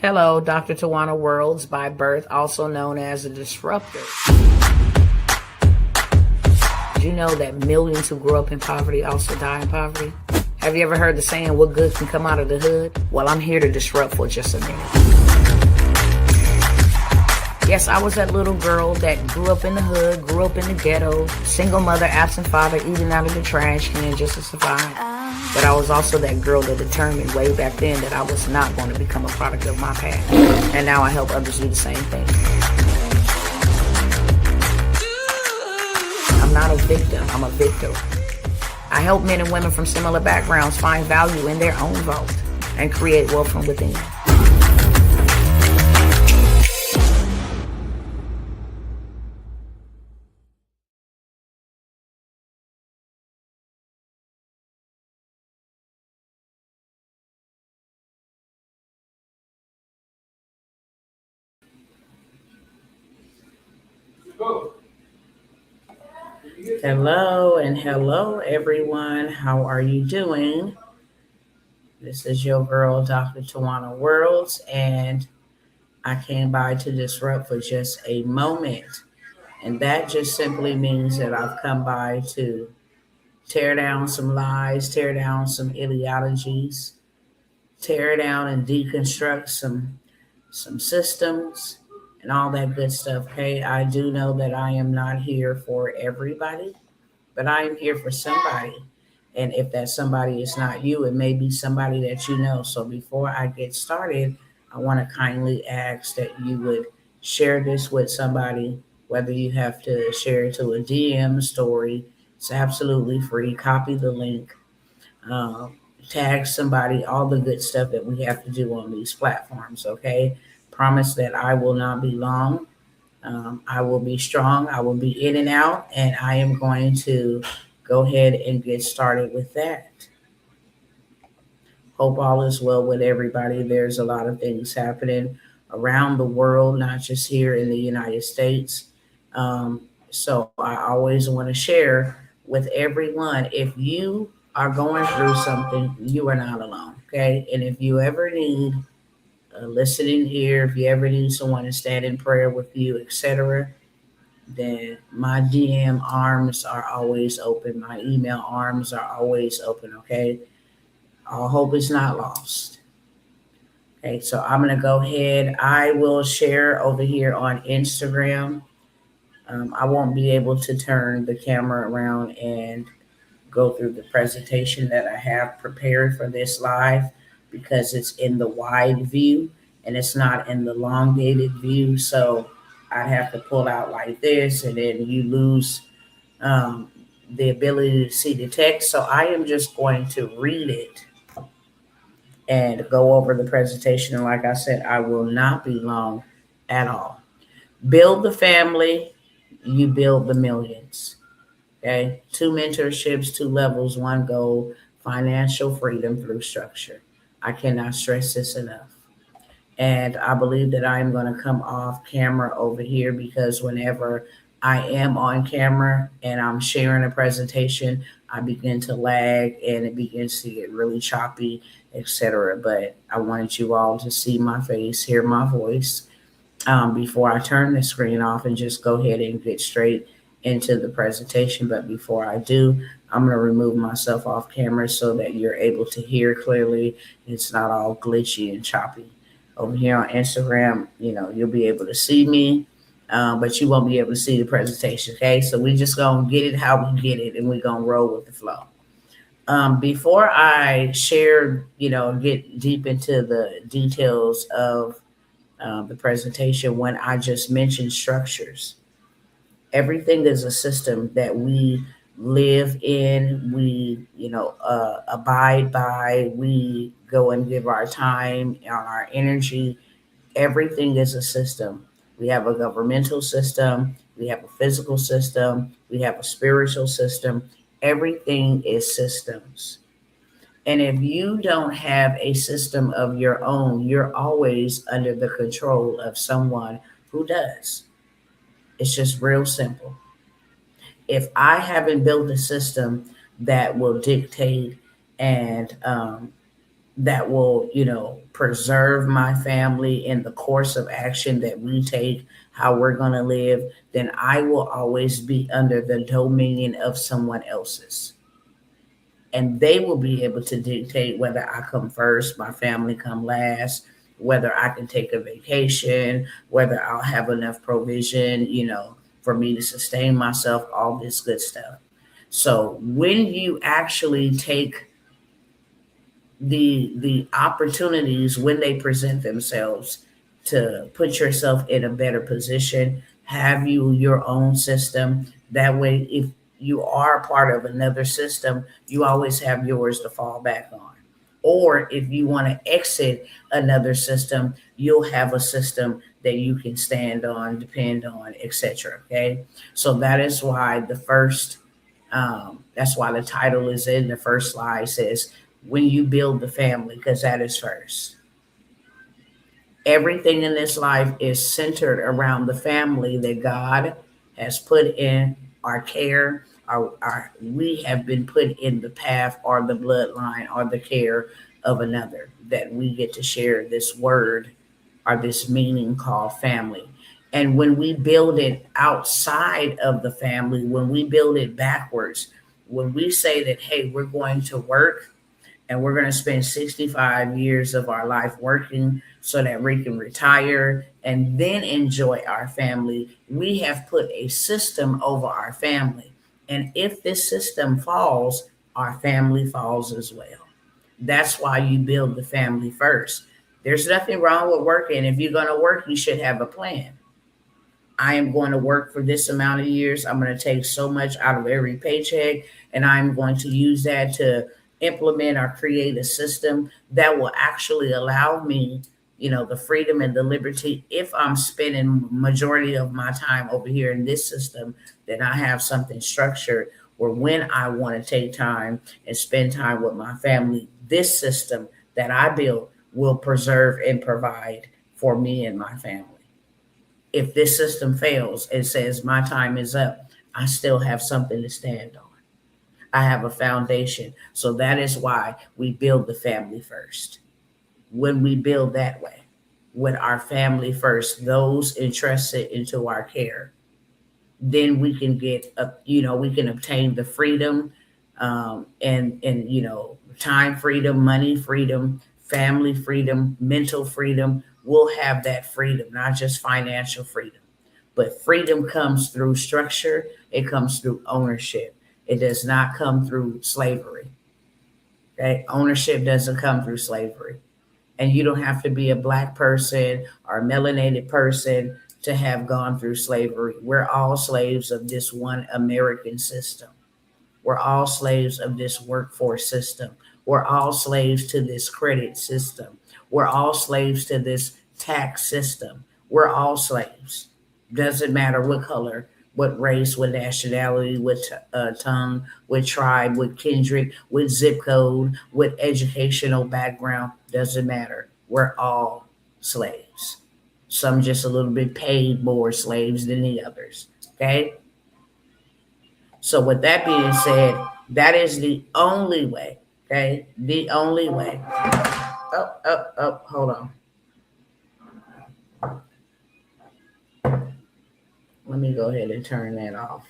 Hello, Dr. Tawana Worlds by birth, also known as a disruptor. Did you know that millions who grew up in poverty also die in poverty? Have you ever heard the saying, what good can come out of the hood? Well, I'm here to disrupt for just a minute. Yes, I was that little girl that grew up in the hood, grew up in the ghetto, single mother, absent father, eating out of the trash can just to survive. But I was also that girl that determined way back then that I was not going to become a product of my past. And now I help others do the same thing. I'm not a victim, I'm a victor. I help men and women from similar backgrounds find value in their own vault and create wealth from within. Hello everyone. How are you doing? This is your girl, Dr. Tawana Worlds, and I came by to disrupt for just a moment. And that just simply means that I've come by to tear down some lies, tear down some ideologies, tear down and deconstruct some systems and all that good stuff. Okay, I do know that I am not here for everybody, but I am here for somebody. And if that somebody is not you, it may be somebody that you know. So before I get started, I want to kindly ask that you would share this with somebody, whether you have to share it to a DM story. It's absolutely free. Copy the link, tag somebody, all the good stuff that we have to do on these platforms, okay? Promise that I will not be long. I will be strong. I will be in and out, and I am going to go ahead and get started with that. Hope all is well with everybody. There's a lot of things happening around the world, not just here in the United States. So I always want to share with everyone, if you are going through something, you are not alone, okay? And if you ever need a listening ear, if you ever need someone to stand in prayer with you, etc., then my DM arms are always open. My email arms are always open, okay? All hope is not lost. Okay, so I'm going to go ahead. I will share over here on Instagram. I won't be able to turn the camera around and go through the presentation that I have prepared for this live because it's in the wide view and it's not in the elongated view. So I'd have to pull out like this, and then you lose the ability to see the text. So I am just going to read it and go over the presentation. And like I said, I will not be long at all. Build the family, you build the millions. Okay, 2 mentorships, 2 levels, 1 goal, financial freedom through structure. I cannot stress this enough. And I believe that I am going to come off camera over here because whenever I am on camera and I'm sharing a presentation, I begin to lag and it begins to get really choppy, etc. But I wanted you all to see my face, hear my voice before I turn the screen off and just go ahead and get straight into the presentation. But before I do, I'm going to remove myself off camera so that you're able to hear clearly. It's not all glitchy and choppy. Over here on Instagram, you'll be able to see me, but you won't be able to see the presentation, okay? So we just going to get it how we get it, and we're going to roll with the flow. Before I share, get deep into the details of the presentation, when I just mentioned structures, everything is a system that we live in, we, abide by, we go and give our time and our energy. Everything is a system. We have a governmental system, we have a physical system, we have a spiritual system. Everything is systems. And if you don't have a system of your own, you're always under the control of someone who does. It's just real simple. If I haven't built a system that will dictate and that will, preserve my family in the course of action that we take, how we're going to live, then I will always be under the dominion of someone else's. And they will be able to dictate whether I come first, my family come last, whether I can take a vacation, whether I'll have enough provision, for me to sustain myself, all this good stuff. So when you actually take the opportunities when they present themselves to put yourself in a better position, have you your own system, that way if you are part of another system, you always have yours to fall back on. Or if you want to exit another system, you'll have a system that you can stand on, depend on, etc. Okay, so that is why that's why the title is in the first slide, says when you build the family, because that is first. Everything in this life is centered around the family that God has put in our care. We have been put in the path or the bloodline or the care of another, that we get to share this word or this meaning called family. And when we build it outside of the family, when we build it backwards, when we say that, hey, we're going to work and we're going to spend 65 years of our life working so that we can retire and then enjoy our family, we have put a system over our family. And if this system falls, our family falls as well. That's why you build the family first. There's nothing wrong with working. If you're going to work, you should have a plan. I am going to work for this amount of years. I'm going to take so much out of every paycheck, and I'm going to use that to implement or create a system that will actually allow me, the freedom and the liberty. If I'm spending majority of my time over here in this system, then I have something structured where when I want to take time and spend time with my family, this system that I built will preserve and provide for me and my family. If this system fails and says my time is up, I still have something to stand on. I have a foundation. So that is why we build the family first. When we build that way, with our family first, those entrusted into our care, then we can we can obtain the freedom, and time freedom, money freedom, family freedom, mental freedom. We'll have that freedom, not just financial freedom, but freedom comes through structure. It comes through ownership. It does not come through slavery. Okay, ownership doesn't come through slavery. And you don't have to be a black person or a melanated person to have gone through slavery. We're all slaves of this one American system. We're all slaves of this workforce system. We're all slaves to this credit system. We're all slaves to this tax system. We're all slaves. Doesn't matter what color, what race, what nationality, what tongue, what tribe, what kindred, what zip code, what educational background. Doesn't matter. We're all slaves. Some just a little bit paid more slaves than the others. Okay? So, with that being said, that is the only way. Okay? The only way. Hold on. Let me go ahead and turn that off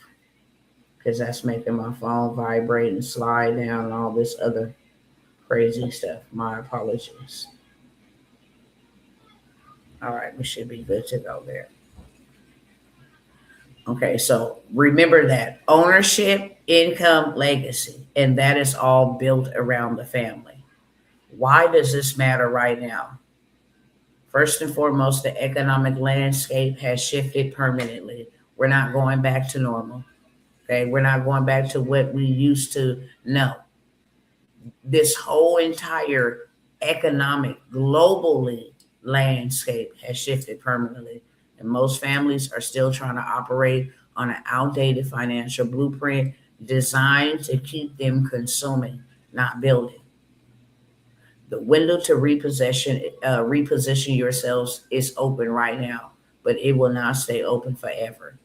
because that's making my phone vibrate and slide down and all this other crazy stuff. My apologies. All right, we should be good to go there. Okay, so remember that ownership, income, legacy, and that is all built around the family. Why does this matter right now? First and foremost, the economic landscape has shifted permanently. We're not going back to normal. Okay, we're not going back to what we used to know. This whole entire economic, globally landscape has shifted permanently. And most families are still trying to operate on an outdated financial blueprint designed to keep them consuming, not building. The window to reposition yourselves is open right now, but it will not stay open forever.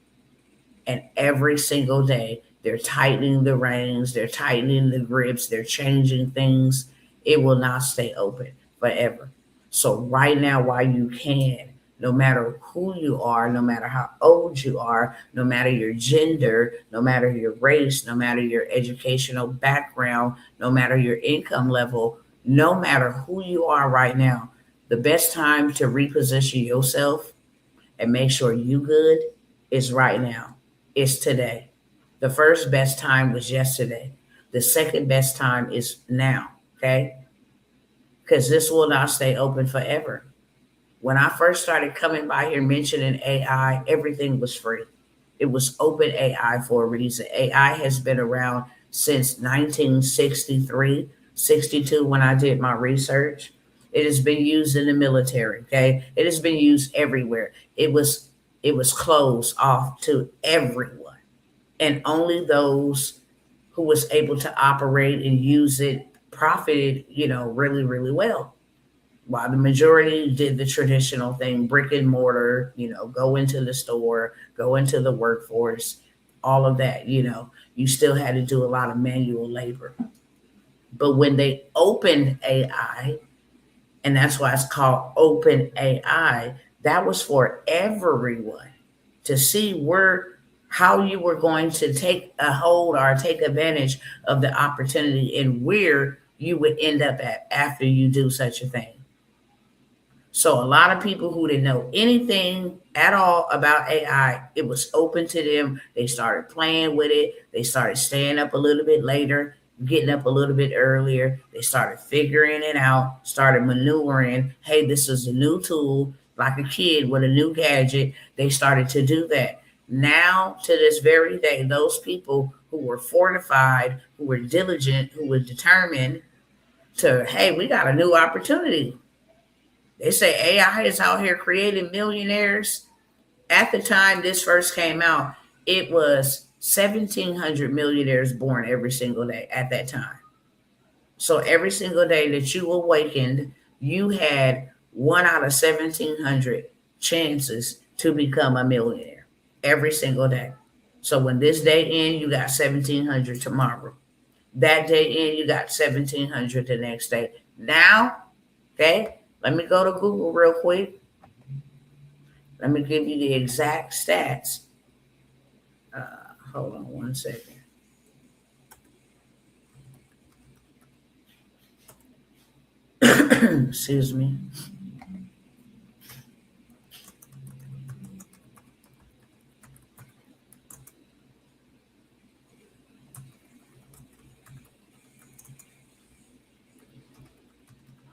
And every single day, they're tightening the reins, they're tightening the grips, they're changing things. It will not stay open forever. So right now, while you can, no matter who you are, no matter how old you are, no matter your gender, no matter your race, no matter your educational background, no matter your income level, no matter who you are right now, the best time to reposition yourself and make sure you good is right now. It's today. The first best time was yesterday. The second best time is now. Okay? Because this will not stay open forever. When I first started coming by here mentioning AI, everything was free. It was open AI for a reason. AI has been around since 1963, 62 when I did my research. It has been used in the military, okay? It has been used everywhere. It was closed off to everyone. And only those who was able to operate and use it profited, really, really well, while the majority did the traditional thing, brick and mortar, go into the store, go into the workforce, all of that, you still had to do a lot of manual labor. But when they opened AI, and that's why it's called open AI, that was for everyone to see how you were going to take a hold or take advantage of the opportunity and where you would end up at after you do such a thing. So a lot of people who didn't know anything at all about AI, it was open to them. They started playing with it. They started staying up a little bit later, getting up a little bit earlier. They started figuring it out, started maneuvering. Hey, this is a new tool, like a kid with a new gadget. They started to do that. Now, to this very day, those people who were fortified, who were diligent, who were determined to, hey, we got a new opportunity. They say AI is out here creating millionaires. At the time this first came out, it was 1,700 millionaires born every single day at that time. So every single day that you awakened, you had one out of 1,700 chances to become a millionaire every single day. So when this day ends, you got 1,700 tomorrow. That day in, you got 1,700 the next day. Now, okay, let me go to Google real quick. Let me give you the exact stats. Hold on one second. Excuse me.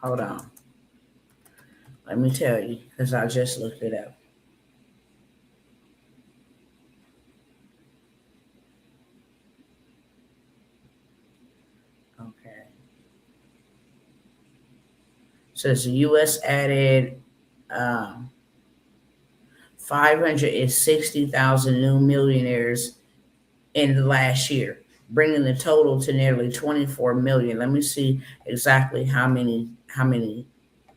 Hold on. Let me tell you, because I just looked it up. Okay. Says the U.S. added 560,000 new millionaires in the last year, bringing the total to nearly 24 million. Let me see exactly how many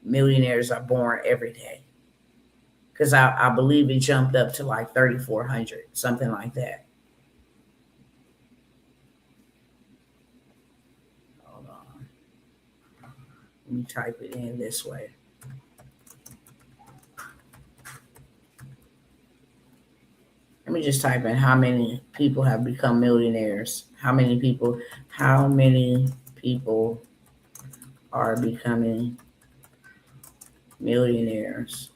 millionaires are born every day, because I believe it jumped up to like 3,400, something like that. Hold on, let me type it in this way. Let me just type in how many people have become millionaires. How many people are becoming millionaires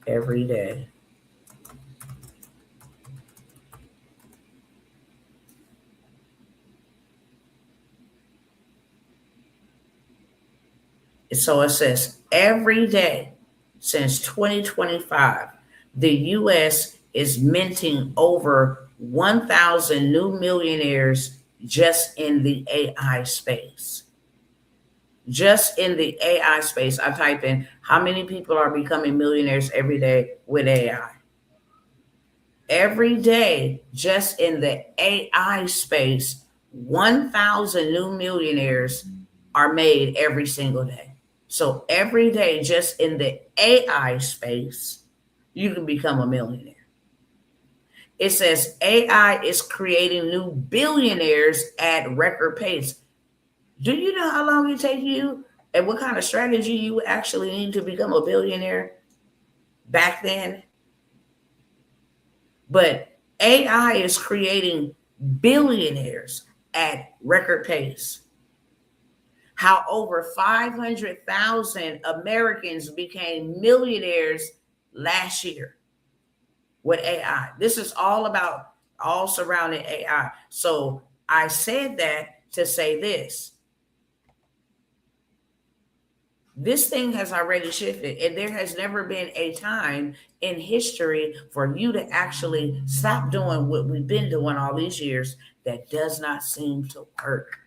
every day. So it says every day since 2025, the US is minting over 1,000 new millionaires just in the AI space. Just in the AI space, I type in how many people are becoming millionaires every day with AI. Every day, just in the AI space, 1,000 new millionaires are made every single day. So every day, just in the AI space, you can become a millionaire. It says AI is creating new billionaires at record pace. Do you know how long it takes you and what kind of strategy you actually need to become a billionaire back then? But AI is creating billionaires at record pace. How over 500,000 Americans became millionaires last year with AI. This is all about all surrounding AI. So I said that to say this thing has already shifted, and there has never been a time in history for you to actually stop doing what we've been doing all these years that does not seem to work.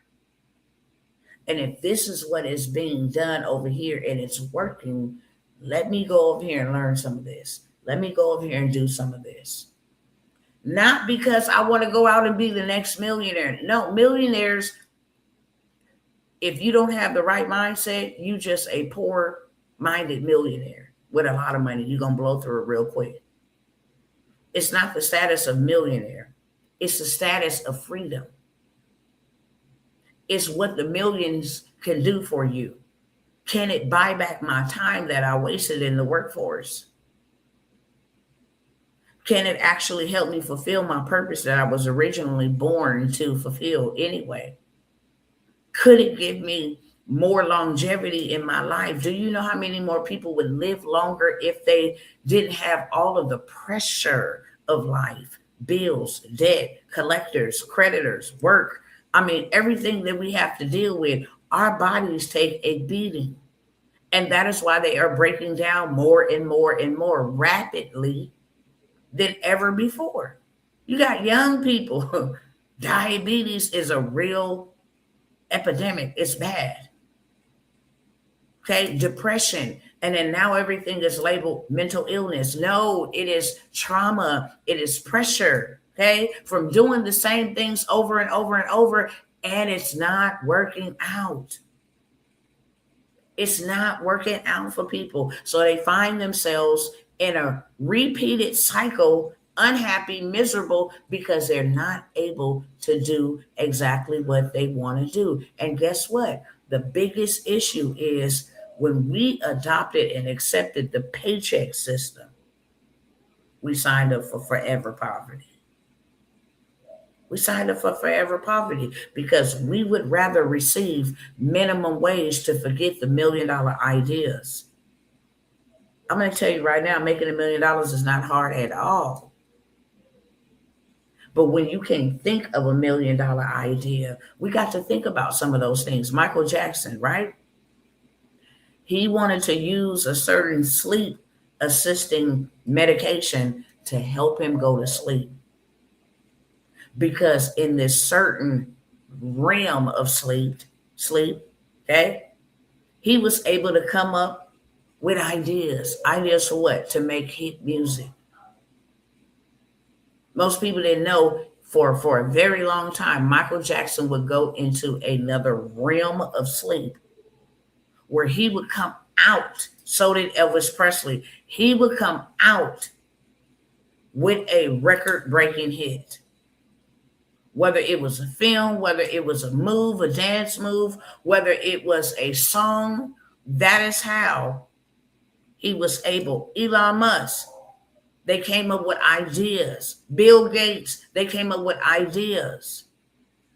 And if this is what is being done over here and it's working, let me go over here and learn some of this. Let me go over here and do some of this. Not because I want to go out and be the next millionaire. No, millionaires, if you don't have the right mindset, you just a poor minded millionaire with a lot of money. You're going to blow through it real quick. It's not the status of millionaire, it's the status of freedom. It's what the millions can do for you. Can it buy back my time that I wasted in the workforce? Can it actually help me fulfill my purpose that I was originally born to fulfill anyway? Could it give me more longevity in my life? Do you know how many more people would live longer if they didn't have all of the pressure of life? Bills, debt, collectors, creditors, work. I mean, everything that we have to deal with, our bodies take a beating. And that is why they are breaking down more and more and more rapidly than ever before. You got young people. Diabetes is a real epidemic. It's bad. Okay, depression. And then now everything is labeled mental illness. No, it is trauma. It is pressure. Okay, from doing the same things over and over and over, and it's not working out. It's not working out for people. So they find themselves in a repeated cycle, unhappy, miserable, because they're not able to do exactly what they want to do. And guess what? The biggest issue is when we adopted and accepted the paycheck system, we signed up for forever poverty. We signed up for forever poverty because we would rather receive minimum wage to forget the $1 million ideas. I'm going to tell you right now, making $1 million is not hard at all. But when you can think of $1 million idea, we got to think about some of those things. Michael Jackson, right? He wanted to use a certain sleep assisting medication to help him go to sleep. Because in this certain realm of sleep, okay, he was able to come up with ideas. Ideas for what? To make hit music. Most people didn't know for a very long time, Michael Jackson would go into another realm of sleep where he would come out. So did Elvis Presley. He would come out with a record breaking hit. Whether it was a film, whether it was a move, a dance move, whether it was a song, that is how he was able. Elon Musk, they came up with ideas. Bill Gates, they came up with ideas.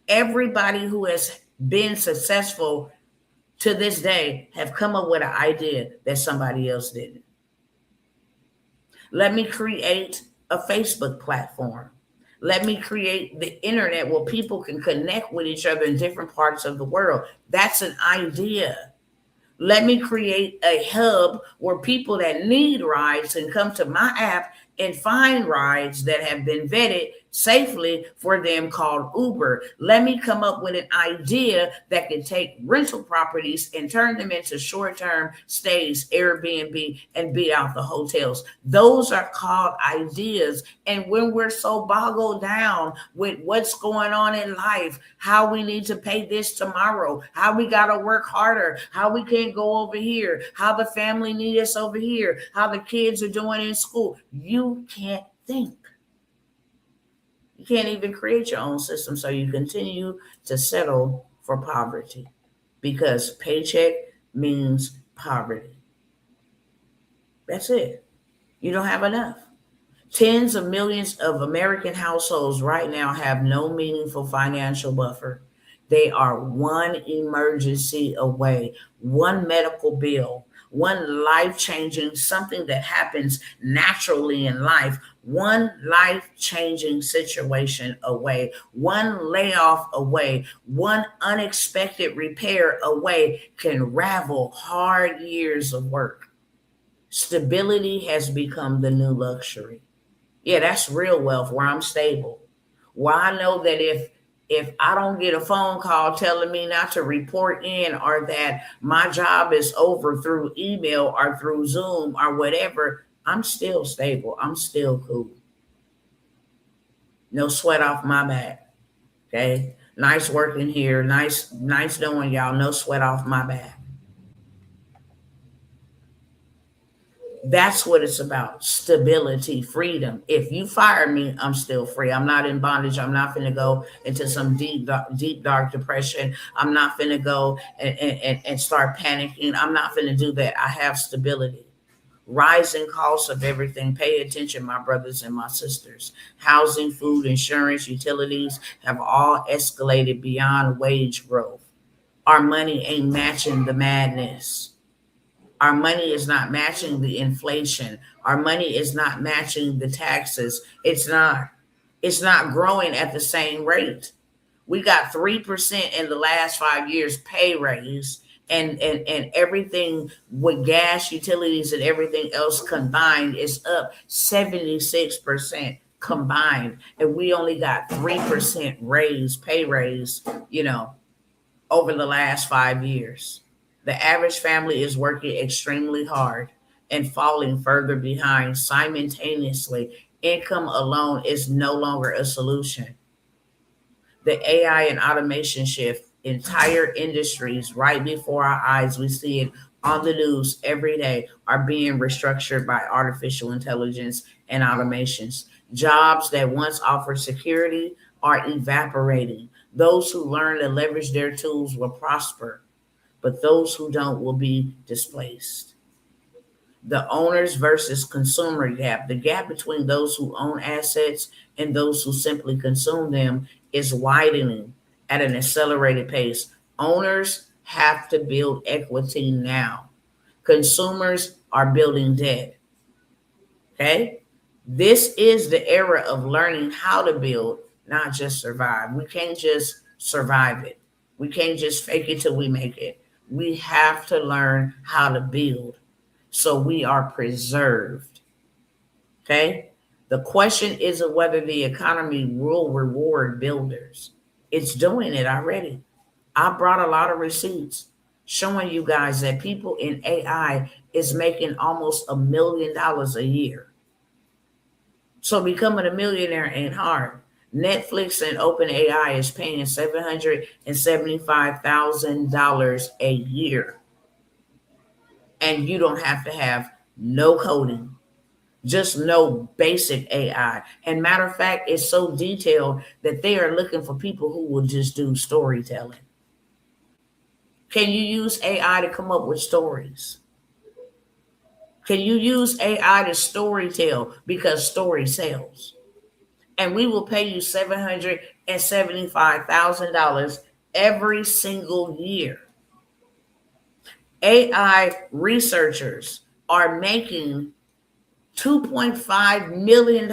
Everybody who has been successful to this day have come up with an idea that somebody else didn't. Let me create a Facebook platform. Let me create the internet where people can connect with each other in different parts of the world. That's an idea. Let me create a hub where people that need rides can come to my app and find rides that have been vetted safely for them called Uber. Let me come up with an idea that can take rental properties and turn them into short-term stays, Airbnb, and beat out the hotels. Those are called ideas. And when we're so boggled down with what's going on in life, how we need to pay this tomorrow, how we got to work harder, how we can't go over here, how the family needs us over here, how the kids are doing in school, you can't think. You can't even create your own system, so you continue to settle for poverty. because paycheck means poverty. That's it. You don't have enough. Tens of millions of American households right now have no meaningful financial buffer. They are one emergency away, one medical bill, one life changing, something that happens naturally in life, one life changing situation away, one layoff away, one unexpected repair away can ravel hard years of work. Stability has become the new luxury. Yeah, that's real wealth where I'm stable. Where I know that if I don't get a phone call telling me not to report in or that my job is over through email or through Zoom or whatever, I'm still stable. I'm still cool. No sweat off my back. Okay. Nice working here. Nice knowing y'all. No sweat off my back. That's what it's about. Stability, freedom. If you fire me, I'm still free. I'm not in bondage. I'm not finna go into some deep, dark depression. I'm not finna go and start panicking. I'm not finna do that. I have stability. Rising costs of everything. Pay attention, my brothers and my sisters. Housing, food, insurance, utilities have all escalated beyond wage growth. Our money ain't matching the madness. Our money is not matching the inflation. Our money is not matching the taxes. It's not. It's not growing at the same rate. We got 3% in the last 5 years pay raise, and everything with gas, utilities, and everything else combined is up 76% combined. And we only got 3% pay raise, over the last 5 years. The average family is working extremely hard and falling further behind simultaneously. Income alone is no longer a solution. The AI and automation shift entire industries right before our eyes. We see it on the news every day are being restructured by artificial intelligence and automations. Jobs that once offered security are evaporating. Those who learn to leverage their tools will prosper, but those who don't will be displaced. The owners versus consumer gap, the gap between those who own assets and those who simply consume them, is widening at an accelerated pace. Owners have to build equity now. Consumers are building debt. Okay? This is the era of learning how to build, not just survive. We can't just survive it. We can't just fake it till we make it. We have to learn how to build so we are preserved. Okay? The question isn't whether the economy will reward builders. It's doing it already. I brought a lot of receipts showing you guys that people in AI is making almost $1 million a year. So becoming a millionaire ain't hard. Netflix and OpenAI is paying $775,000 a year. And you don't have to have no coding, just no basic AI. And matter of fact, it's so detailed that they are looking for people who will just do storytelling. Can you use AI to come up with stories? Can you use AI to storytell? Because story sells. And we will pay you $775,000 every single year. AI researchers are making $2.5 million.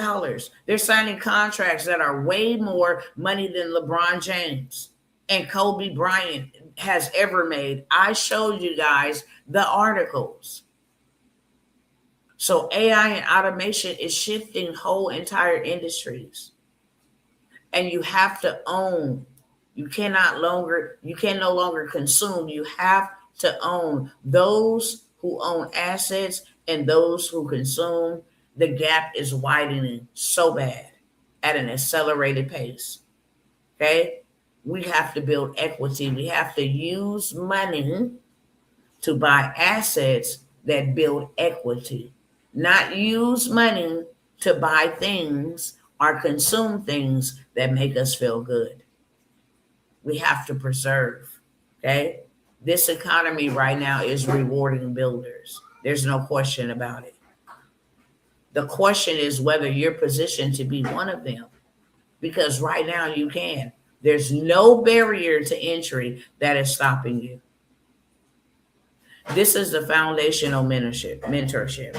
They're signing contracts that are way more money than LeBron James and Kobe Bryant has ever made. I showed you guys the articles. So AI and automation is shifting whole entire industries. And you have to own. You can no longer consume. You have to own. Those who own assets and those who consume, the gap is widening so bad at an accelerated pace. Okay? We have to build equity. We have to use money to buy assets that build equity, not use money to buy things or consume things that make us feel good. We have to preserve. Okay? This economy right now is rewarding builders. There's no question about it. The question is whether you're positioned to be one of them, because right now you can. There's no barrier to entry that is stopping you. This is the foundational mentorship,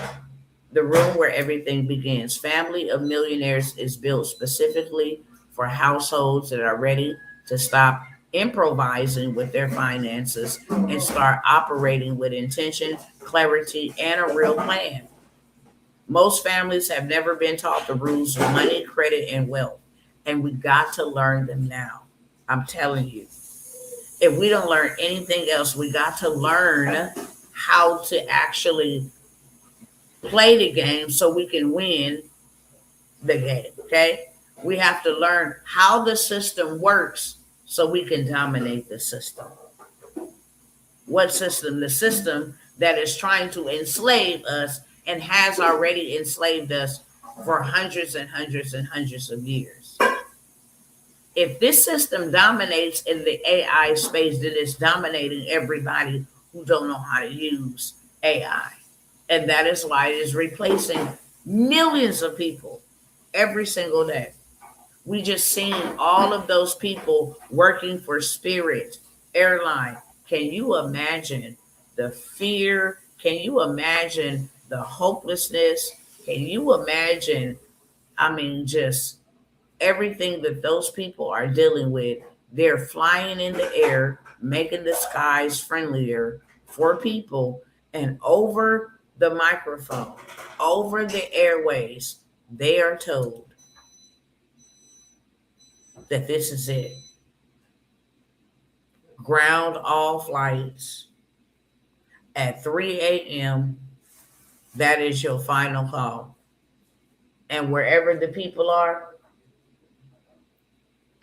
the room where everything begins. Family of Millionaires is built specifically for households that are ready to stop improvising with their finances and start operating with intention, clarity, and a real plan. Most families have never been taught the rules of money, credit, and wealth, and we got to learn them now. I'm telling you. If we don't learn anything else, we got to learn how to actually play the game so we can win the game. Okay. We have to learn how the system works so we can dominate the system. What system? The system that is trying to enslave us and has already enslaved us for hundreds and hundreds and hundreds of years. If this system dominates in the AI space, then it's dominating everybody who don't know how to use AI. And that is why it is replacing millions of people every single day. We just seen all of those people working for Spirit Airline. Can you imagine the fear? Can you imagine the hopelessness? Can you imagine, just everything that those people are dealing with? They're flying in the air, making the skies friendlier for people, and over the microphone, over the airways, they are told that this is it. Ground all flights at 3 a.m. That is your final call. And wherever the people are,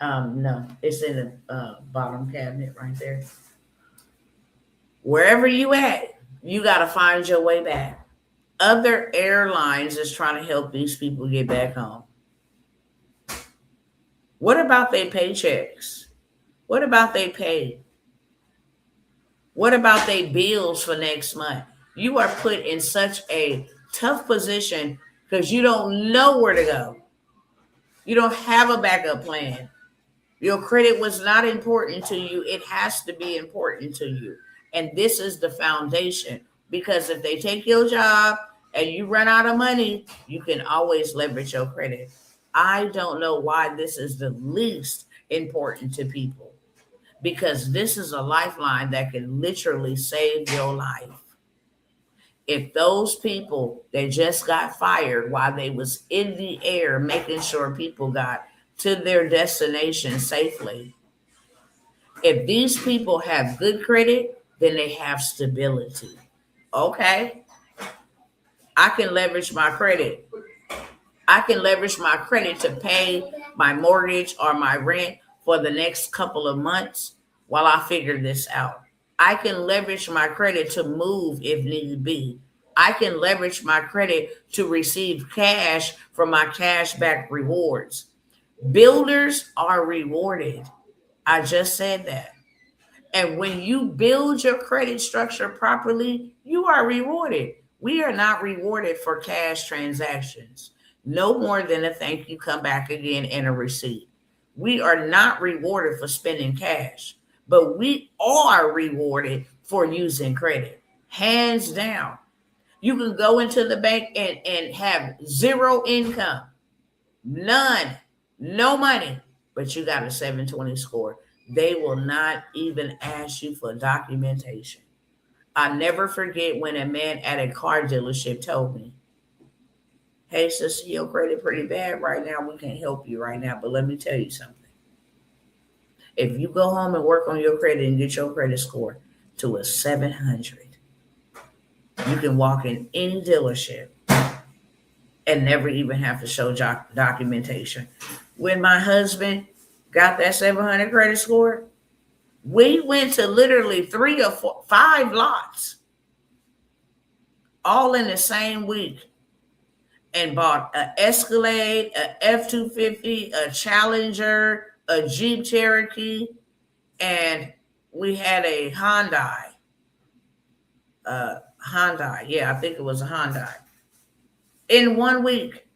no, it's in the bottom cabinet right there. Wherever you at, you got to find your way back. Other airlines is trying to help these people get back home. What about their paychecks? What about their pay? What about their bills for next month? You are put in such a tough position because you don't know where to go. You don't have a backup plan. Your credit was not important to you. It has to be important to you. And this is the foundation, because if they take your job and you run out of money, you can always leverage your credit. I don't know why this is the least important to people, because this is a lifeline that can literally save your life. If those people that just got fired while they was in the air making sure people got to their destination safely, if these people have good credit, then they have stability. Okay, I can leverage my credit. I can leverage my credit to pay my mortgage or my rent for the next couple of months while I figure this out. I can leverage my credit to move if need be. I can leverage my credit to receive cash from my cashback rewards. Builders are rewarded. I just said that. And when you build your credit structure properly, you are rewarded. We are not rewarded for cash transactions, no more than a thank you, come back again, and a receipt. We are not rewarded for spending cash, but we are rewarded for using credit. Hands down. You can go into the bank and have zero income, none, no money, but you got a 720 score. They will not even ask you for documentation. I never forget when a man at a car dealership told me, "Hey, sister, your credit pretty bad right now. We can't help you right now, but let me tell you something. If you go home and work on your credit and get your credit score to a 700, you can walk in any dealership and never even have to show documentation." When my husband got that 700 credit score, we went to literally 3 or 4, 5 lots, all in the same week, and bought an Escalade, a F-250, a Challenger, a Jeep Cherokee, and we had a Hyundai. Yeah, I think it was a Hyundai. In 1 week,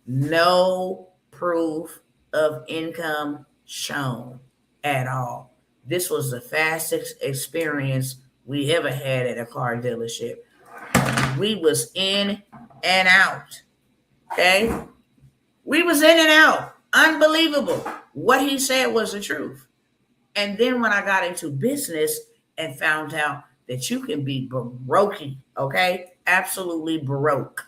no proof of income shown at all. This was the fastest experience we ever had at a car dealership. We was in and out. Okay? We was in and out. Unbelievable. What he said was the truth. And then when I got into business and found out that you can be broke, okay? Absolutely broke.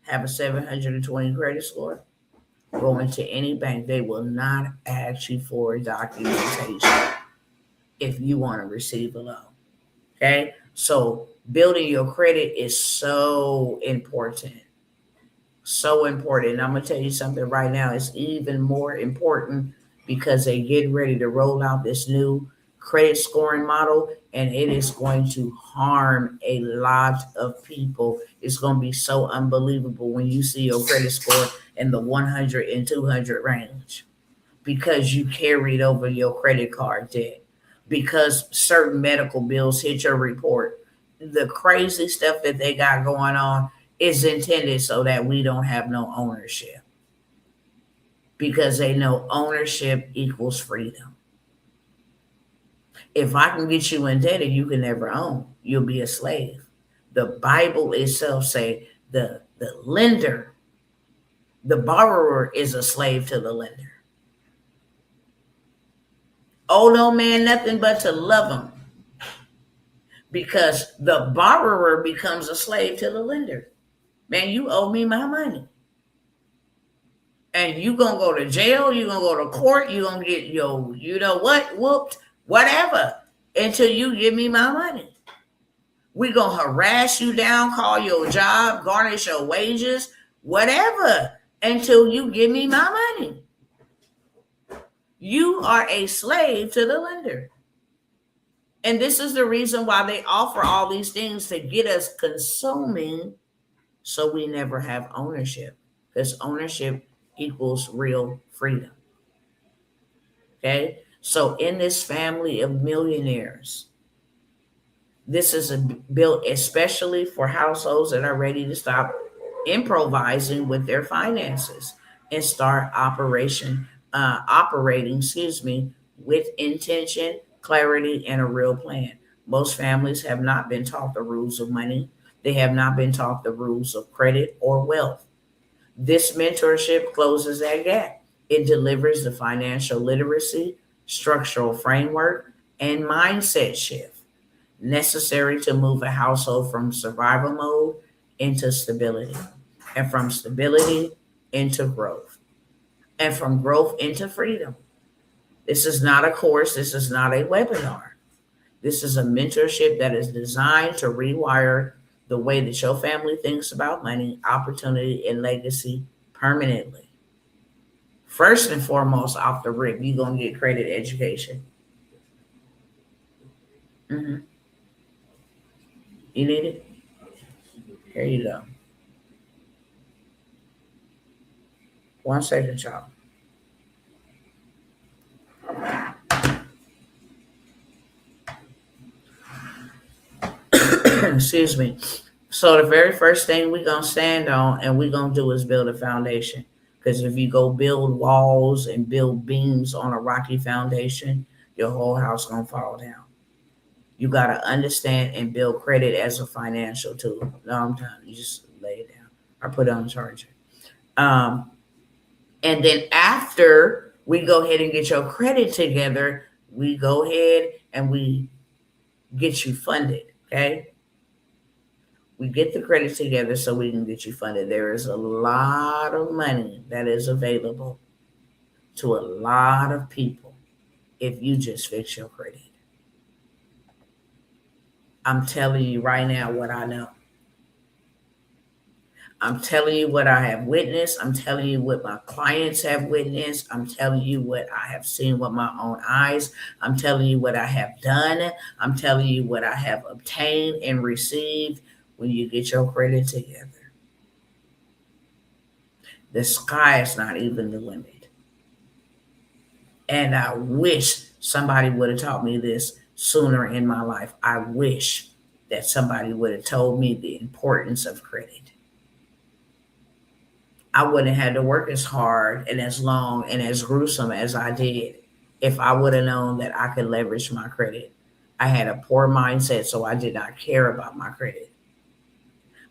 Have a 720 credit score. Go into any bank. They will not ask you for documentation if you want to receive a loan. Okay? So building your credit is so important. So important. And I'm going to tell you something right now. It's even more important because they get ready to roll out this new credit scoring model, and it is going to harm a lot of people. It's going to be so unbelievable when you see your credit score in the 100 and 200 range because you carried over your credit card debt, because certain medical bills hit your report. The crazy stuff that they got going on is intended so that we don't have no ownership, because they know ownership equals freedom. If I can get you indebted, you can never own. You'll be a slave. The Bible itself say the lender, the borrower is a slave to the lender. Oh no man nothing but to love him, because the borrower becomes a slave to the lender. Man, you owe me my money. And you gonna go to jail, you gonna go to court, you gonna get your, you know what, whooped, whatever, until you give me my money. We gonna harass you down, call your job, garnish your wages, whatever, until you give me my money. You are a slave to the lender. And this is the reason why they offer all these things, to get us consuming, so we never have ownership, because ownership equals real freedom. Okay? So in this family of millionaires, this is built especially for households that are ready to stop improvising with their finances and start operating, with intention, clarity, and a real plan. Most families have not been taught the rules of money. They have not been taught the rules of credit or wealth. This mentorship closes that gap. It delivers the financial literacy, structural framework, and mindset shift necessary to move a household from survival mode into stability, and from stability into growth, and from growth into freedom. This is not a course, this is not a webinar. This is a mentorship that is designed to rewire the way that your family thinks about money, opportunity, and legacy permanently. First and foremost, off the rip, you're going to get credit education. Mm-hmm. You need it? Here you go. 1 second, y'all. Excuse me. So the very first thing we're going to stand on and we're going to do is build a foundation. Because if you go build walls and build beams on a rocky foundation, your whole house going to fall down. You got to understand and build credit as a financial tool. No, I'm telling you, just lay it down or put it on charger. And then after we go ahead and get your credit together, we go ahead and we get you funded. Okay. We get the credit together so we can get you funded. There is a lot of money that is available to a lot of people if you just fix your credit. I'm telling you right now what I know. I'm telling you what I have witnessed. I'm telling you what my clients have witnessed. I'm telling you what I have seen with my own eyes. I'm telling you what I have done. I'm telling you what I have obtained and received when you get your credit together. The sky is not even the limit. And I wish Somebody would have taught me this sooner in my life. I wish that somebody would have told me the importance of credit. I wouldn't have had to work as hard and as long and as gruesome as I did if I would have known that I could leverage my credit. I had a poor mindset, so I did not care about my credit.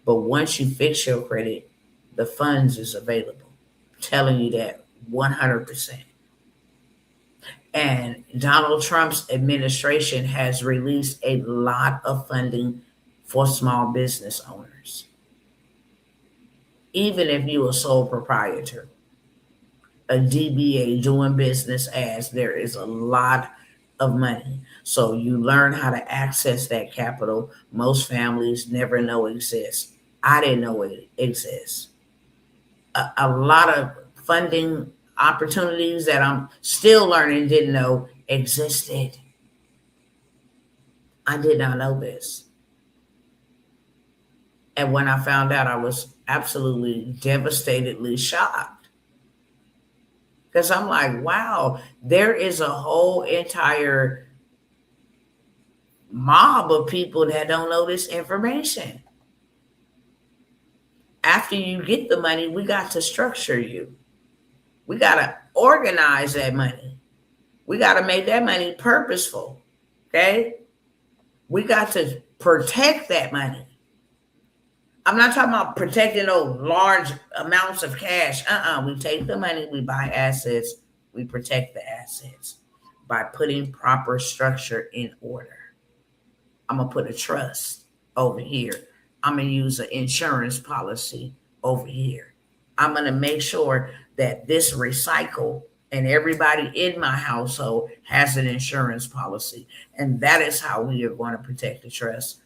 But once you fix your credit, the funds is available. I'm telling you that 100%. And Donald Trump's administration has released a lot of funding for small business owners. Even if you're a sole proprietor, a DBA doing business as, there is a lot of money. So you learn how to access that capital. Most families never know exists. I didn't know it exists. A lot of funding opportunities that I'm still learning didn't know existed. I did not know this. And when I found out, I was absolutely devastatedly shocked. Because I'm like, wow, there is a whole entire mob of people that don't know this information. After you get the money, we got to structure you. We got to organize that money. We got to make that money purposeful. Okay? We got to protect that money. I'm not talking about protecting those large amounts of cash. We take the money, we buy assets, we protect the assets by putting proper structure in order. I'm going to put a trust over here. I'm going to use an insurance policy over here. I'm going to make sure that this recycle and everybody in my household has an insurance policy. And that is how we are going to protect the trust.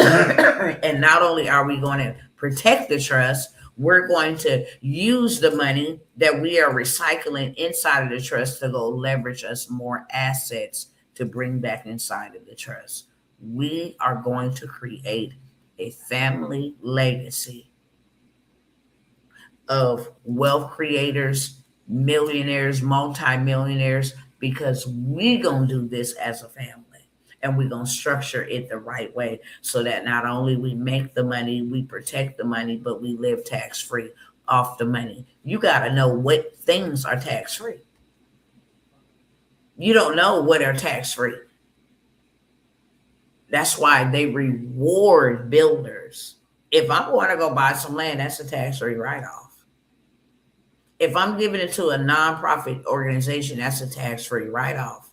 And not only are we going to protect the trust, we're going to use the money that we are recycling inside of the trust to go leverage us more assets to bring back inside of the trust. We are going to create a family legacy of wealth creators, millionaires, multimillionaires, because we're going to do this as a family. And we're going to structure it the right way so that not only we make the money, we protect the money, but we live tax-free off the money. You got to know what things are tax-free. You don't know what are tax-free. That's why they reward builders. If I'm going to go buy some land, that's a tax-free write-off. If I'm giving it to a nonprofit organization, that's a tax-free write-off.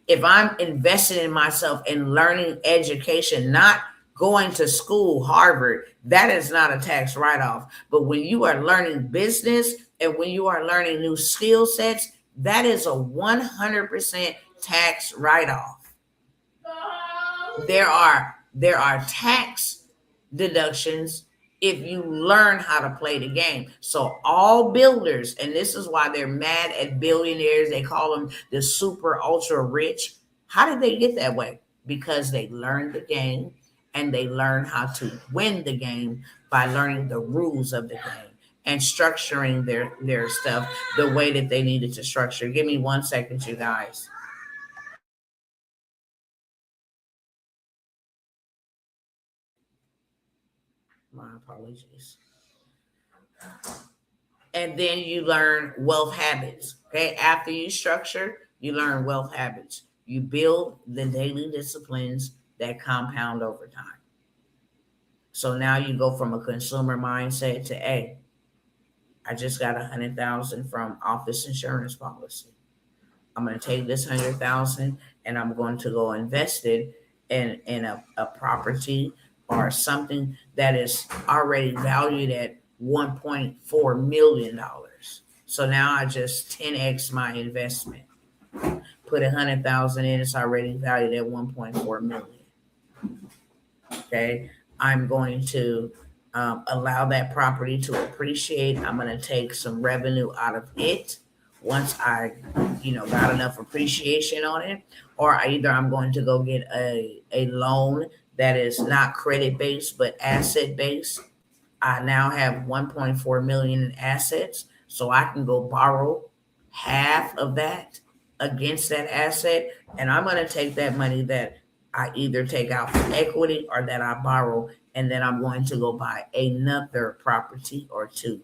If I'm investing in myself and learning education, not going to school, Harvard, that is not a tax write-off. But when you are learning business and when you are learning new skill sets, that is a 100% tax write-off. There are tax deductions if you learn how to play the game. So all builders, and this is why they're mad at billionaires, they call them the super ultra rich. How did they get that way? Because they learned the game and they learn how to win the game by learning the rules of the game and structuring their stuff the way that they needed to structure. Give me 1 second, you guys. My apologies. And then you learn wealth habits. Okay. After you structure, you learn wealth habits. You build the daily disciplines that compound over time. So now you go from a consumer mindset to, hey, I just got 100,000 from office insurance policy. I'm going to take this 100,000 and I'm going to go invest it in a property or something that is already valued at $1.4 million. So now I just 10x my investment. Put 100,000 in, it's already valued at 1.4 million. Okay, I'm going to allow that property to appreciate. I'm going to take some revenue out of it once I, got enough appreciation on it, or either I'm going to go get a loan that is not credit based but asset based. I now have 1.4 million in assets, so I can go borrow half of that against that asset, and I'm going to take that money that I either take out from equity or that I borrow, and then I'm going to go buy another property or two.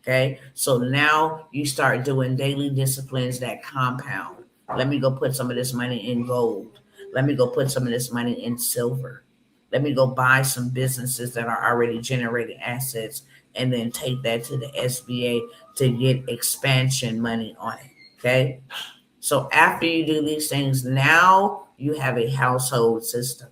Okay, so now you start doing daily disciplines that compound. Let me go put some of this money in gold. Let me go put some of this money in silver. Let me go buy some businesses that are already generating assets and then take that to the SBA to get expansion money on it. Okay, so after you do these things, now you have a household system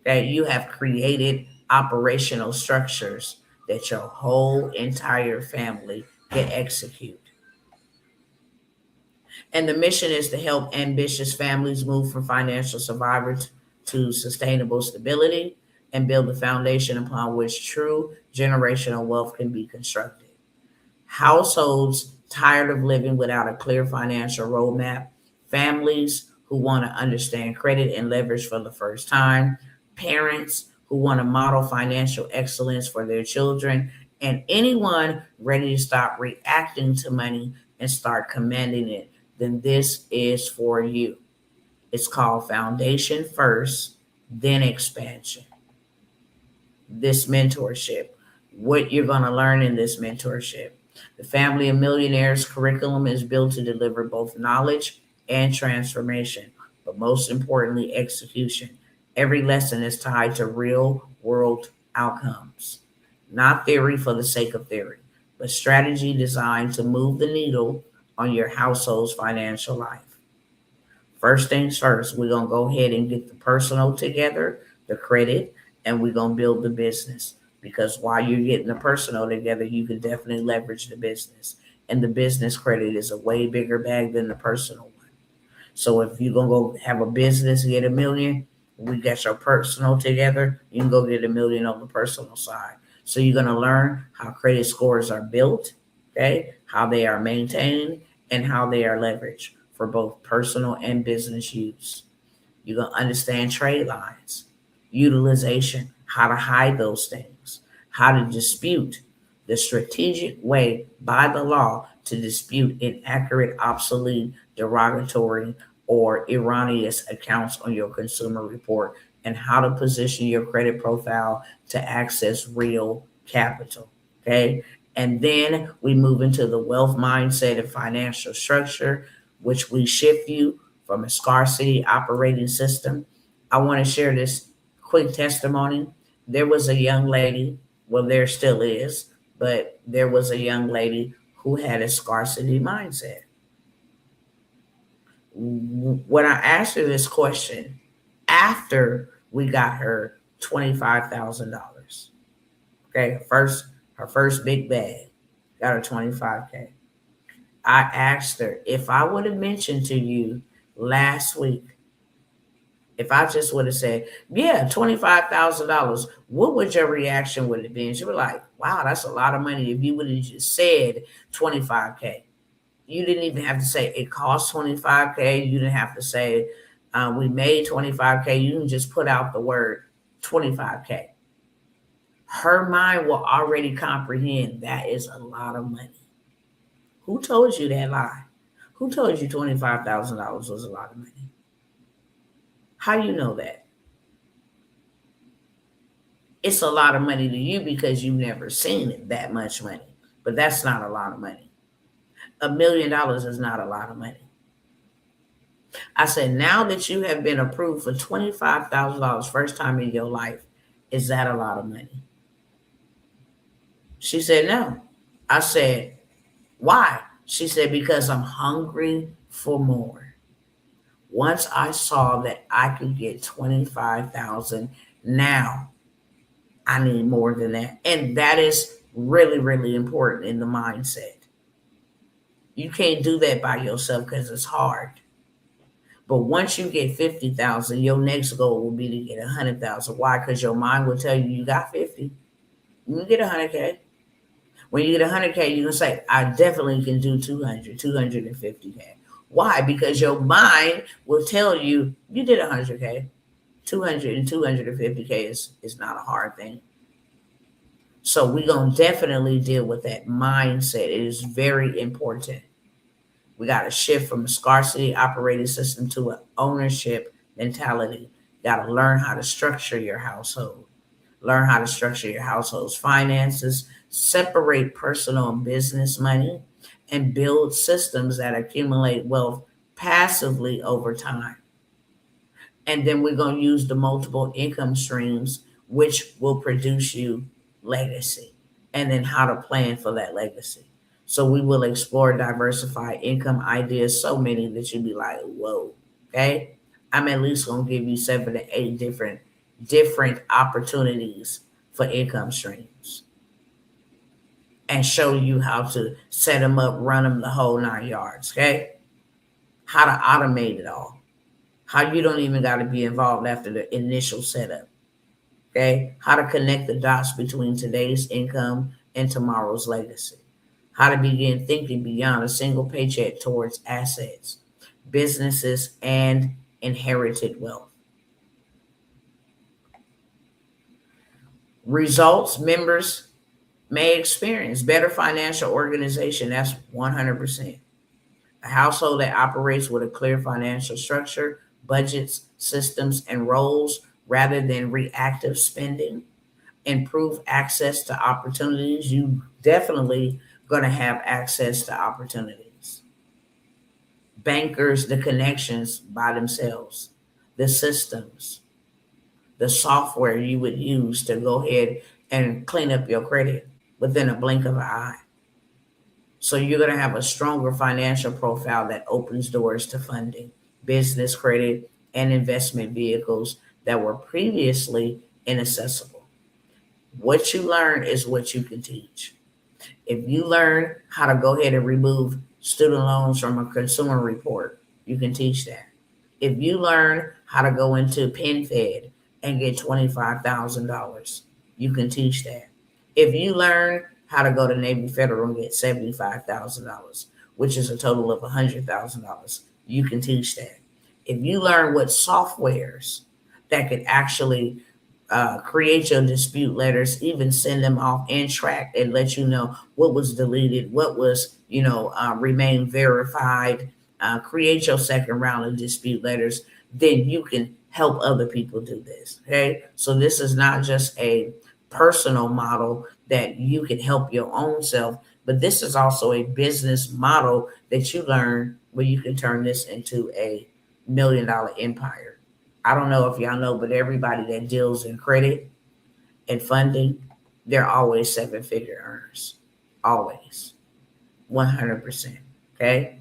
that you have created operational structures that your whole entire family can execute. And the mission is to help ambitious families move from financial survival to sustainable stability and build a foundation upon which true generational wealth can be constructed. Households tired of living without a clear financial roadmap, families who want to understand credit and leverage for the first time, parents who want to model financial excellence for their children, and anyone ready to stop reacting to money and start commanding it, then this is for you. It's called Foundation First, then Expansion. This mentorship, what you're going to learn in this mentorship. The Family of Millionaires curriculum is built to deliver both knowledge and transformation, but most importantly, execution. Every lesson is tied to real world outcomes, not theory for the sake of theory, but strategy designed to move the needle on your household's financial life. First things first, we're going to go ahead and get the personal together, the credit, and we're going to build the business. Because while you're getting the personal together, you can definitely leverage the business. And the business credit is a way bigger bag than the personal one. So if you're going to go have a business, get $1 million, we got your personal together, you can go get $1 million on the personal side. So you're going to learn how credit scores are built, okay, how they are maintained, and how they are leveraged for both personal and business use. You're going to understand trade lines, utilization, how to hide those things, how to dispute, the strategic way by the law to dispute inaccurate, obsolete, derogatory, or erroneous accounts on your consumer report, and how to position your credit profile to access real capital. Okay. And then we move into the wealth mindset and financial structure, which we shift you from a scarcity operating system. I want to share this quick testimony. There was a young lady, well, there still is, but there was a young lady who had a scarcity mindset. When I asked her this question, after we got her $25,000, okay, her first big bag, got her 25K. I asked her, if I would have mentioned to you last week, if I just would have said, yeah, $25,000, what would your reaction would have been? She was like, wow, that's a lot of money. If you would have just said 25K, you didn't even have to say it cost 25K. You didn't have to say we made 25K. You can just put out the word 25K. Her mind will already comprehend that is a lot of money. Who told you that lie? Who told you $25,000 was a lot of money? How do you know that? It's a lot of money to you because you've never seen it, that much money. But that's not a lot of money. $1 million is not a lot of money. I said, now that you have been approved for $25,000 first time in your life, is that a lot of money? She said, no. I said, why? She said, because I'm hungry for more. Once I saw that I could get 25,000, now I need more than that. And that is really, really important in the mindset. You can't do that by yourself because it's hard. But once you get 50,000, your next goal will be to get 100,000. Why? Because your mind will tell you you got 50. You can get 100K. When you get 100K, you can say, I definitely can do 200, 250K. Why? Because your mind will tell you you did 100K. 200 and 250K is not a hard thing. So we're going to definitely deal with that mindset. It is very important. We got to shift from a scarcity operating system to an ownership mentality. You got to learn how to structure your household, learn how to structure your household's finances, separate personal and business money, and build systems that accumulate wealth passively over time. And then we're going to use the multiple income streams, which will produce you legacy, and then how to plan for that legacy. So we will explore diversified income ideas, so many that you'd be like, whoa, okay. I'm at least going to give you 7 to 8 different opportunities for income streams and show you how to set them up, run them the whole 9 yards, okay? How to automate it all. How you don't even got to be involved after the initial setup. Okay. How to connect the dots between today's income and tomorrow's legacy. How to begin thinking beyond a single paycheck towards assets, businesses, and inherited wealth. Results members may experience better financial organization. That's 100%. A household that operates with a clear financial structure, budgets, systems, and roles rather than reactive spending. Improve access to opportunities. You definitely going to have access to opportunities. Bankers, the connections by themselves, the systems, the software you would use to go ahead and clean up your credit within a blink of an eye. So you're going to have a stronger financial profile that opens doors to funding, business credit, and investment vehicles that were previously inaccessible. What you learn is what you can teach. If you learn how to go ahead and remove student loans from a consumer report, you can teach that. If you learn how to go into PenFed and get $25,000, you can teach that. If you learn how to go to Navy Federal and get $75,000, which is a total of $100,000, you can teach that. If you learn what softwares that could actually create your dispute letters, even send them off and track and let you know what was deleted, what was, remain verified, create your second round of dispute letters, then you can help other people do this. Okay. So this is not just a personal model that you can help your own self, but this is also a business model that you learn where you can turn this into a $1 million empire. I don't know if y'all know, but everybody that deals in credit and funding, they're always 7-figure earners. Always. 100%. Okay.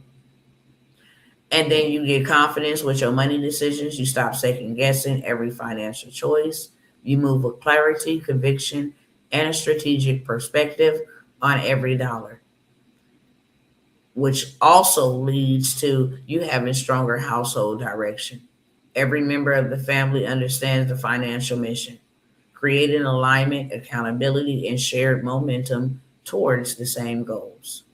And then you get confidence with your money decisions. You stop second guessing every financial choice. You move with clarity, conviction, and a strategic perspective on every dollar, which also leads to you having stronger household direction. Every member of the family understands the financial mission, creating alignment, accountability, and shared momentum towards the same goals.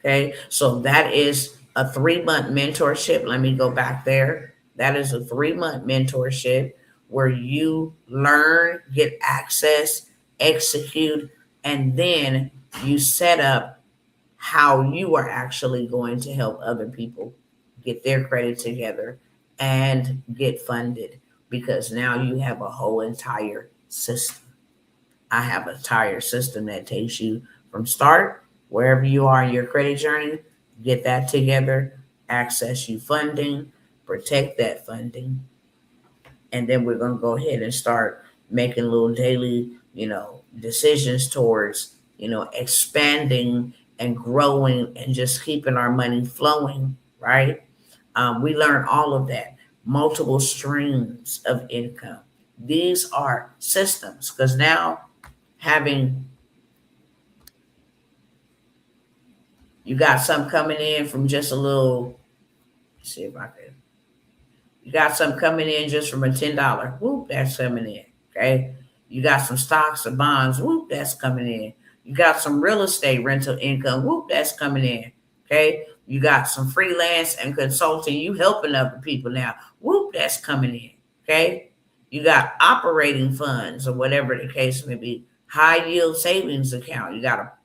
Okay, so that is a 3-month mentorship. Let me go back there. That is a 3-month mentorship where you learn, get access, execute, and then you set up how you are actually going to help other people get their credit together and get funded, because now you have a whole entire system. I have an entire system that takes you from start, wherever you are in your credit journey, get that together, access you funding, protect that funding, and then we're going to go ahead and start making little daily, decisions towards, expanding and growing and just keeping our money flowing, right? We learn all of that. Multiple streams of income. These are systems, because now having, you got some coming in from just a little, let's see if I can, you got some coming in just from a $10. Whoop, that's coming in. Okay. You got some stocks or bonds. Whoop, that's coming in. You got some real estate rental income. Whoop, that's coming in. Okay. You got some freelance and consulting. You helping other people now. Whoop, that's coming in. Okay. You got operating funds or whatever the case may be. High yield savings account. You got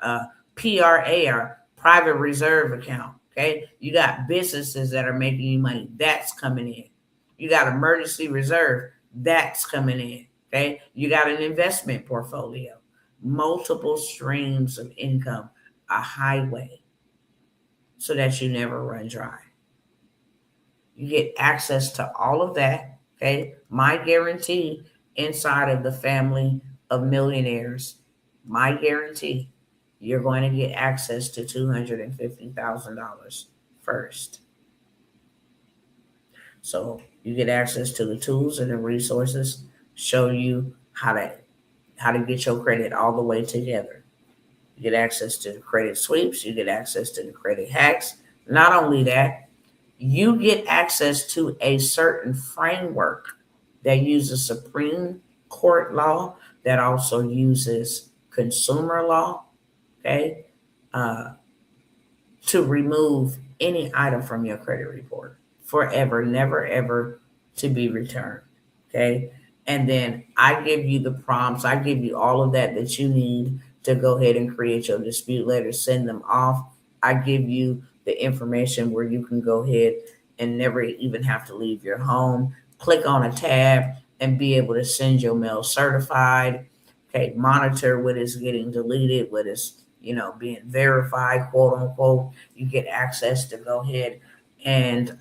a PRA, private reserve account. Okay. You got businesses that are making you money. That's coming in. You got emergency reserve. That's coming in. Okay. You got an investment portfolio, multiple streams of income, a highway so that you never run dry. You get access to all of that. Okay. My guarantee inside of the family of millionaires, my guarantee, you're going to get access to $250,000 first. So you get access to the tools and the resources, show you how to get your credit all the way together. You get access to the credit sweeps, you get access to the credit hacks. Not only that, you get access to a certain framework that uses Supreme Court law, that also uses consumer law, okay, uh, to remove any item from your credit report forever, never ever to be returned. Okay. And then I give you the prompts, I give you all of that you need to go ahead and create your dispute letters, send them off. I give you the information where you can go ahead and never even have to leave your home. Click on a tab and be able to send your mail certified. Okay, monitor what is getting deleted, what is being verified, quote unquote. You get access to go ahead and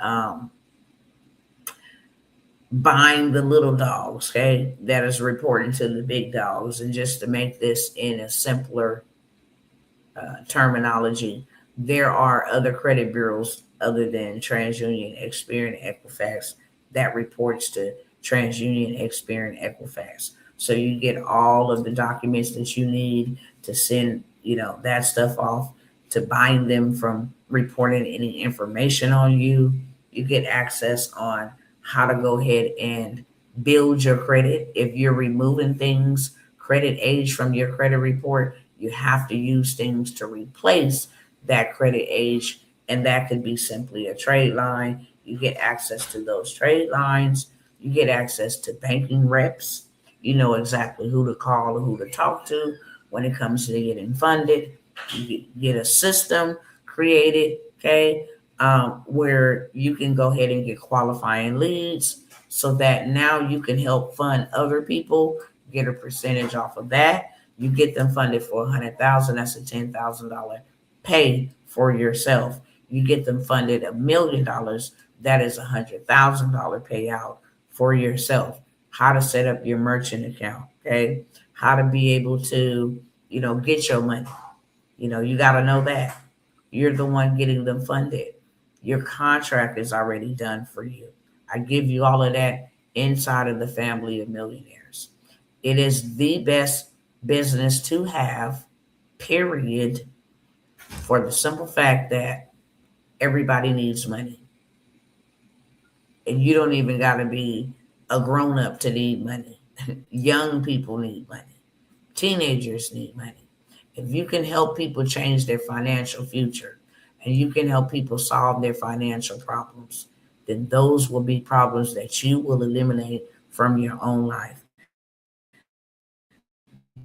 bind the little dogs, okay, that is reporting to the big dogs. And just to make this in a simpler terminology, there are other credit bureaus other than TransUnion, Experian, Equifax that reports to TransUnion, Experian, Equifax. So you get all of the documents that you need to send, that stuff off, to bind them from reporting any information on you. You get access on how to go ahead and build your credit. If you're removing things, credit age from your credit report, you have to use things to replace that credit age. And that could be simply a trade line. You get access to those trade lines. You get access to banking reps. You know exactly who to call or who to talk to when it comes to getting funded. You get a system created, okay, where you can go ahead and get qualifying leads so that now you can help fund other people, get a percentage off of that. You get them funded for 100,000. That's a $10,000 pay for yourself. You get them funded $1,000,000. That is $100,000 payout for yourself. How to set up your merchant account, okay? How to be able to, get your money. You got to know that. You're the one getting them funded. Your contract is already done for you. I give you all of that inside of the family of millionaires. It is the best business to have, period, for the simple fact that everybody needs money. And you don't even got to be a grown up to need money. Young people need money. Teenagers need money. If you can help people change their financial future and you can help people solve their financial problems, then those will be problems that you will eliminate from your own life.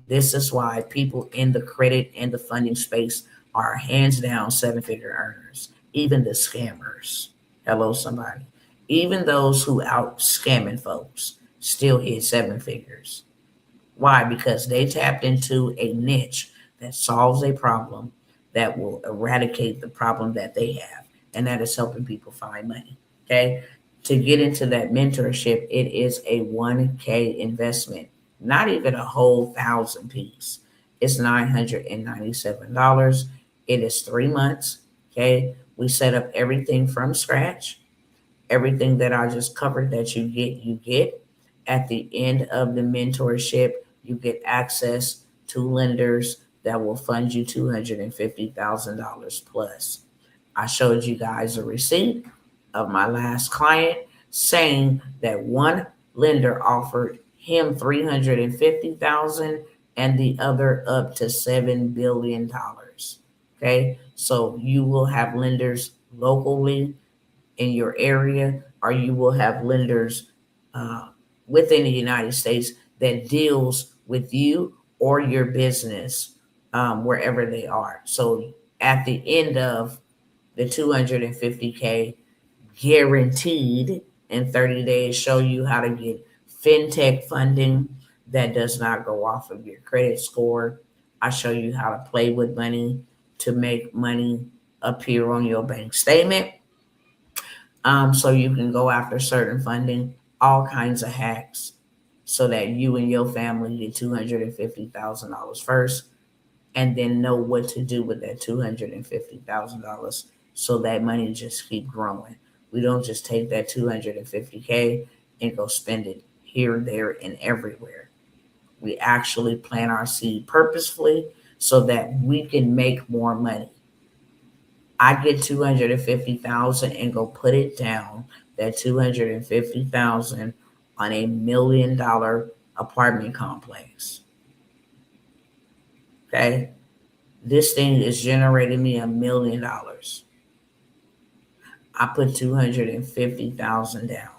This is why people in the credit and the funding space are hands down seven-figure earners, even the scammers. Hello, somebody. Even those who out scamming folks still hit seven figures. Why? Because they tapped into a niche that solves a problem, that will eradicate the problem that they have, and that is helping people find money. Okay. To get into that mentorship, it is a 1K investment, not even a whole 1,000 piece. It's $997. It is 3 months. Okay. We set up everything from scratch. Everything that I just covered that you get. At the end of the mentorship, you get access to lenders that will fund you $250,000 plus. I showed you guys a receipt of my last client saying that one lender offered him 350,000 and the other up to $7 billion. Okay, so you will have lenders locally in your area, or you will have lenders uh, within the United States that deals with you or your business wherever they are. So at the end of the 250K guaranteed in 30 days, show you how to get fintech funding that does not go off of your credit score. I show you how to play with money to make money appear on your bank statement, so you can go after certain funding, all kinds of hacks so that you and your family get $250,000 first and then know what to do with that $250,000 so that money just keep growing. We don't just take that 250K and go spend it here, there, and everywhere. We actually plant our seed purposefully so that we can make more money. I get 250,000 and go put it down, that 250,000 on $1 million apartment complex. Okay? This thing is generating me $1 million. I put 250,000 down.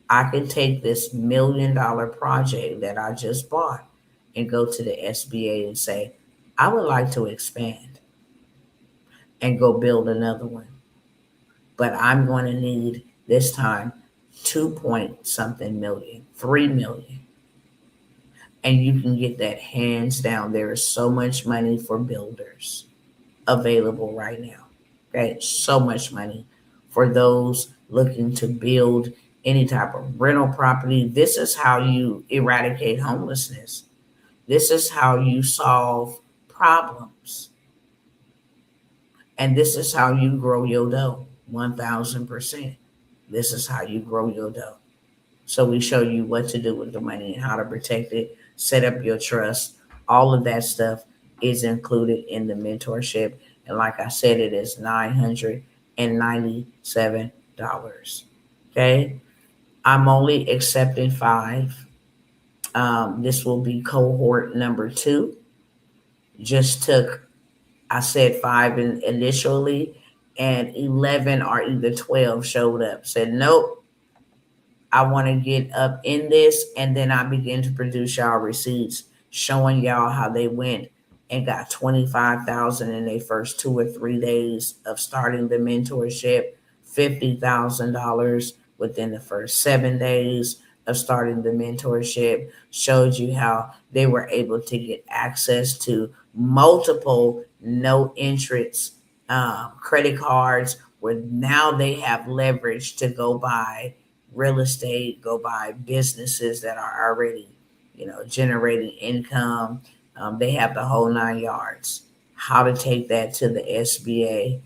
I can take this $1 million project that I just bought and go to the SBA and say, I would like to expand and go build another one. But I'm going to need this time 2 point something million, 3 million. And you can get that hands down. There is so much money for builders available right now. Okay, so much money for those looking to build any type of rental property. This is how you eradicate homelessness. This is how you solve problems. And this is how you grow your dough 1000%. This is how you grow your dough. So we show you what to do with the money and how to protect it, set up your trust. All of that stuff is included in the mentorship. And like I said, it is $997. Okay. I'm only accepting 5. This will be cohort number 2. Just took, I said 5 initially, and 11 or either 12 showed up. Said, nope, I want to get up in this, and then I begin to produce y'all receipts showing y'all how they went and got 25,000 in their first 2 or 3 days of starting the mentorship, $50,000 within the first 7 days of starting the mentorship. Showed you how they were able to get access to multiple no interest credit cards, where now they have leverage to go buy real estate, go buy businesses that are already, generating income. They have the whole 9 yards. How to take that to the SBA,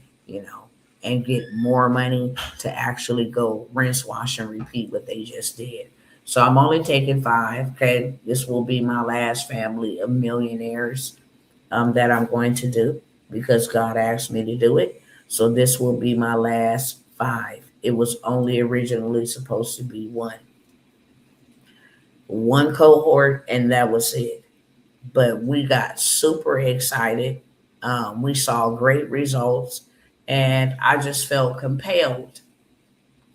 and get more money to actually go rinse, wash, and repeat what they just did. So I'm only taking 5. Okay, this will be my last family of millionaires that I'm going to do because God asked me to do it. So this will be my last 5. It was only originally supposed to be one cohort, and that was it. But we got super excited. We saw great results, and I just felt compelled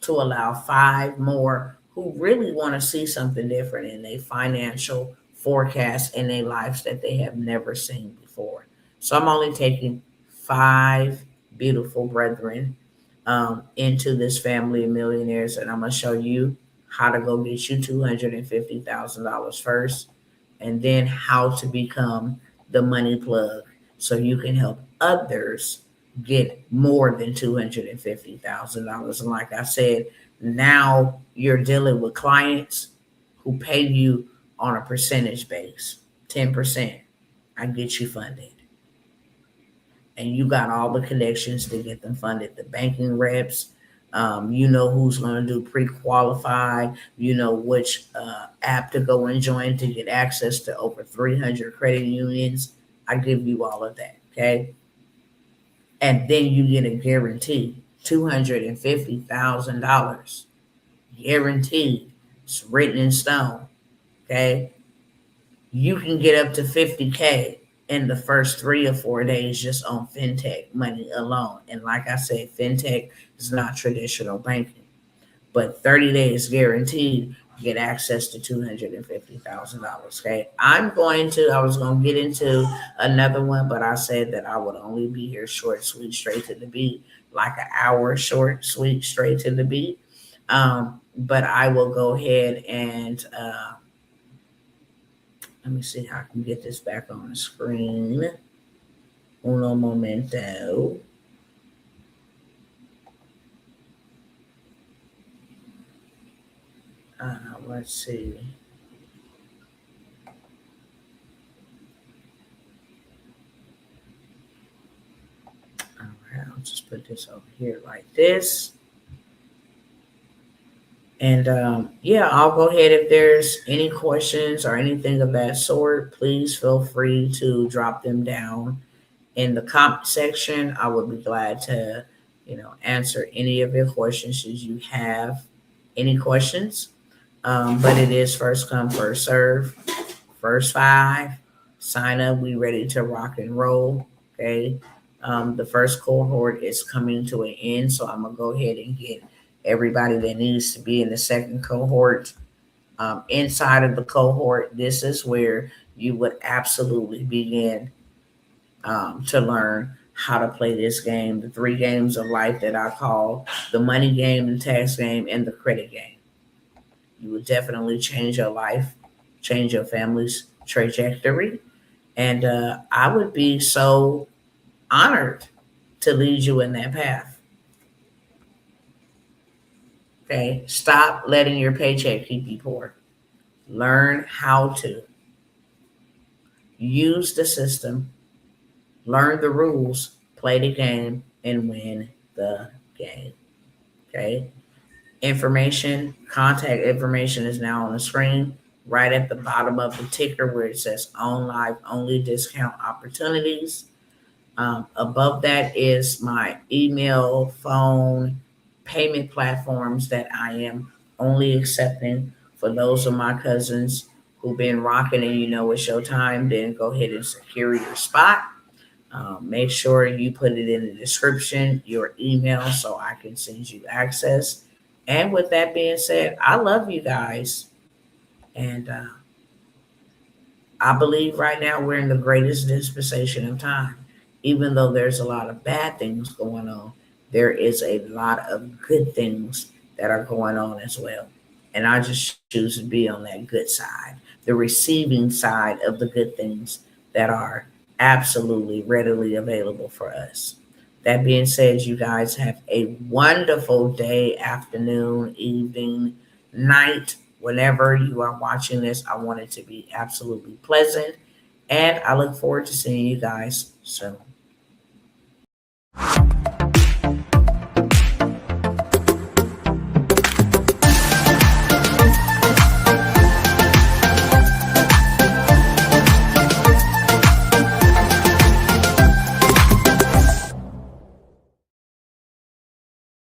to allow 5 more who really want to see something different in their financial forecast in their lives that they have never seen before. So I'm only taking 5 beautiful brethren into this family of millionaires, and I'm going to show you how to go get you $250,000 first, and then how to become the money plug so you can help others get more than $250,000. And like I said, now you're dealing with clients who pay you on a percentage base, 10%. I get you funded. And you got all the connections to get them funded. The banking reps, you know who's going to do pre-qualify. You know which app to go and join to get access to over 300 credit unions. I give you all of that, okay? And then you get a guarantee, $250,000. Guaranteed. It's written in stone, okay? You can get up to 50K in the first 3 or 4 days just on fintech money alone. And like I said, fintech is not traditional banking, but 30 days guaranteed, get access to $250,000. Okay. I was going to get into another one, but I said that I would only be here short, sweet, straight to the beat, like an hour short, sweet, straight to the beat. But I will go ahead and let me see how I can get this back on the screen. Uno momento. Let's see. All right, I'll just put this over here like this. And yeah, I'll go ahead. If there's any questions or anything of that sort, please feel free to drop them down in the comment section. I would be glad to, answer any of your questions should you have any questions. But it is first come, first serve. First five, sign up. We ready to rock and roll. Okay. The first cohort is coming to an end, so I'm gonna go ahead and get everybody that needs to be in the second cohort. Inside of the cohort, this is where you would absolutely begin to learn how to play this game, the three games of life that I call the money game, the tax game, and the credit game. You will definitely change your life, change your family's trajectory. And I would be so honored to lead you in that path. Okay. Stop letting your paycheck keep you poor. Learn how to use the system, learn the rules, play the game, and win the game. Okay. Contact information is now on the screen right at the bottom of the ticker where it says on live only discount opportunities. Above that is my email, phone, payment platforms that I am only accepting for those of my cousins who've been rocking and it's your time. Then go ahead and secure your spot. Make sure you put it in the description, your email, so I can send you access. And with that being said, I love you guys. And I believe right now we're in the greatest dispensation of time. Even though there's a lot of bad things going on, there is a lot of good things that are going on as well. And I just choose to be on that good side, the receiving side of the good things that are absolutely readily available for us. That being said, you guys have a wonderful day, afternoon, evening, night, whenever you are watching this. I want it to be absolutely pleasant. And I look forward to seeing you guys soon.